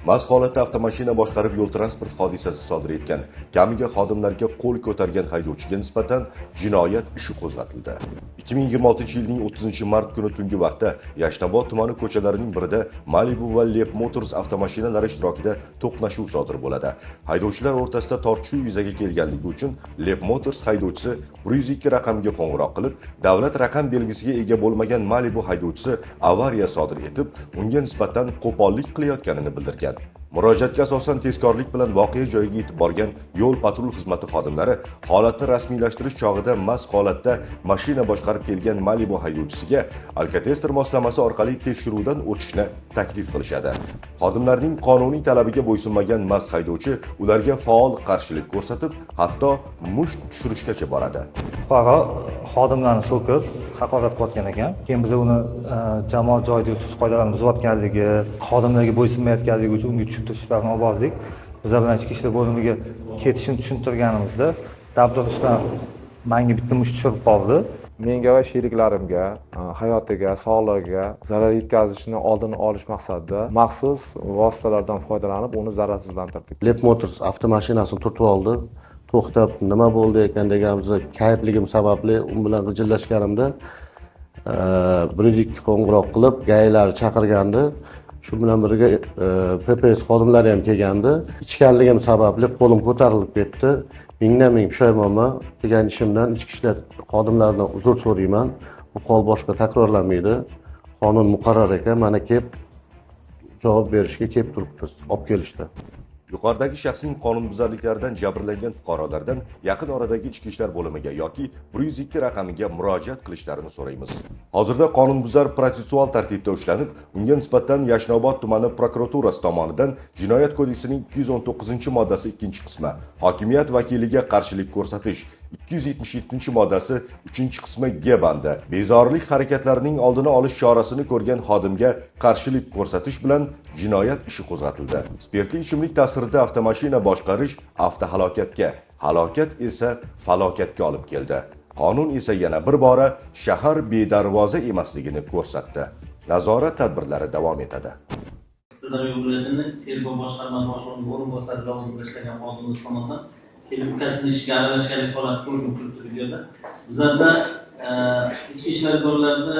Mast holatda avtomashina boshqarib yo'l transport hodisasi sodir etgan kamiga xodimlarga qo'l ko'targan haydovchiga nisbatan jinoyat ishi qo'zg'atildi. 2026-yilning 30-mart kuni tungi vaqtda Yashnobod tumani ko'chalarining birida Malibu va Lep Motors avtomashinalari ishtirokida to'qnashuv sodir bo'ladi. Haydovchilar o'rtasida tortishuv yuzaga kelganligi uchun Lep Motors haydovchisi 102 raqamiga qo'ng'iroq qilib, davlat raqam belgisiga ega bo'lmagan Malibu haydovchisi avariya sodir etib, unga nisbatan qo'pollik qilayotganini bildirgan. Murojaatga asosan tezkorlik bilan voqea joyiga yetib borgan yo'l patrul xizmati xodimlari holatni rasmiylashtirish chog'ida mast holatda mashina boshqarib kelgan Malibu haydovchisiga alkotester moslamasi orqali tekshiruvdan o'tishni taklif qilishadi. Xodimlarning qonuniy talabiga bo'ysunmagan mast haydovchi ularga faol qarshilik ko'rsatib, hatto musht tushirishgacha boradi. Fuqaro xodimlarni so'kib, haqorat qilayotgan ekan. Keyin biz uni jamoat joyida usush qoidalarini buzayotganligi, xodimlarga bo'ysunmayotganligi uchun unga tushuntirishlarni olib bordik. Bizlar bilan ichki ishlar bo'limiga ketishini tushuntirganimizda dabdurishdan menga bitta musht tushirib qoldi. Menga va sheriklarimga hayotiga, sog'lig'iga zarar yetkazishni oldini olish maqsadida maxsus vositalardan foydalanib, uni zararsizlantirdik. Lep Motors avtomashinasini turtib oldi. To'xtab, nima bo'ldi ekan deganimizda, kayfligim sababli u bilan g'ijillashganimda 102 qo'ng'iroq qilib, gaylar chaqirgandi. Shu bilan birga PPS xodimlari ham kelgandi. Ichganligim sababli qo'lim ko'tarilib ketdi. Mingdan-ming pushaymonman. Degan ishimdan ichki ishlar xodimlaridan uzr so'rayman. Bu hol boshqa takrorlanmaydi. Qonun muqarrar ekan, mana kelib javob berishga kelib turibmiz. Olib kelishdi. Yuqoridagi shaxsning qonunbuzarliklaridan jabrlangan fuqarolardan yaqin oradagi ichki ishlar bo'limiga yoki 102 raqamiga murojaat qilishlarini so'raymiz. Hozirda qonunbuzar protsessual tartibda ushlanib, unga nisbatan Yashnobod tumani prokuraturasi tomonidan Jinoyat kodeksining 219-moddasi 2-qismi hokimiyat vakiliga qarshilik ko'rsatish, 277-moddasi 3-qismi G bandi bezorilik harakatlarining oldini olish chorasini ko'rgan xodimga qarshilik ko'rsatish bilan jinoyat ishi qo'zg'atildi. Spirtli ichimlik ta'sirida avtomashina boshqarish avtohalokatga, halokat esa falokatga olib keldi. Qonun esa yana bir bora shahar bedarvoza emasligini ko'rsatdi. Nazorat tadbirlari davom etadi. Sirdaryo viloyatining tergov boshqarmasi boshlig'ining o'rinbosari lavozimida ishlagan xodimimiz tomonidan kelib ukasini ishga aralashganlik holati ko'rinib turibdi videoda. Bizlarda ichki ishlar idorlarida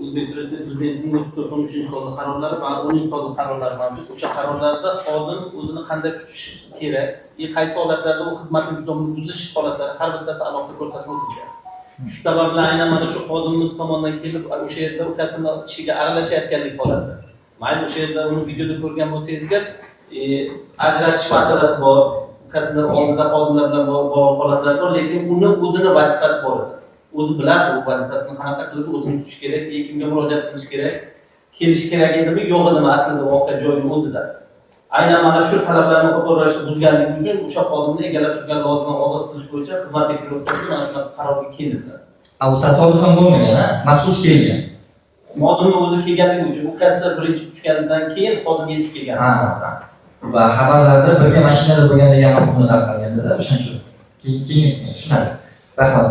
O'zbekiston Prezidentining 34-sonli qarorlari va 10-sonli qarorlari mavjud. O'sha qarorlarda xodim o'zini qanday tutish kerak, qaysi holatlarda u xizmat intizomini buzish holatlari har bittasi alohida ko'rsatib o'tilgan. Shu sababli aynan mana shu xodimimiz tomonidan kelib o'sha yerda ukasini ishiga aralashayotganlik holati. Mayli o'sha yerda uni videoda ko'rgan bo'lsangizlar, ajratish masalasi bor. Ukasining oldida xodimlar bilan bog'liq holatlar bor, lekin uni o'zini vazifasi bor edi. O'zi biladi u vazifasini qanaqa qilib o'zini tutish kerak, kimga murojaat qilish kerak, kelish kerak edimi, yo'q edimi aslida voqea joyi o'zida. Aynan mana shu talablarni qo'llashni buzganligi uchun o'sha xodimni egallab turgan lavozimdan ozod qilish bo'yicha xizmat tekshirib turdi, mana shunaqa qarorga kelindi. U tasodifan bo'lmagan, maxsus kelgan. Xodimni o'zi kelganligi uchun ukasi birinchi tushganidan keyin xodim yetib kelgan. Va xabarlarda birga mashinada bo'lgan degan ma'lumotlar tarqalganda o'shaning uchun keyin tushunadi. Rahmat.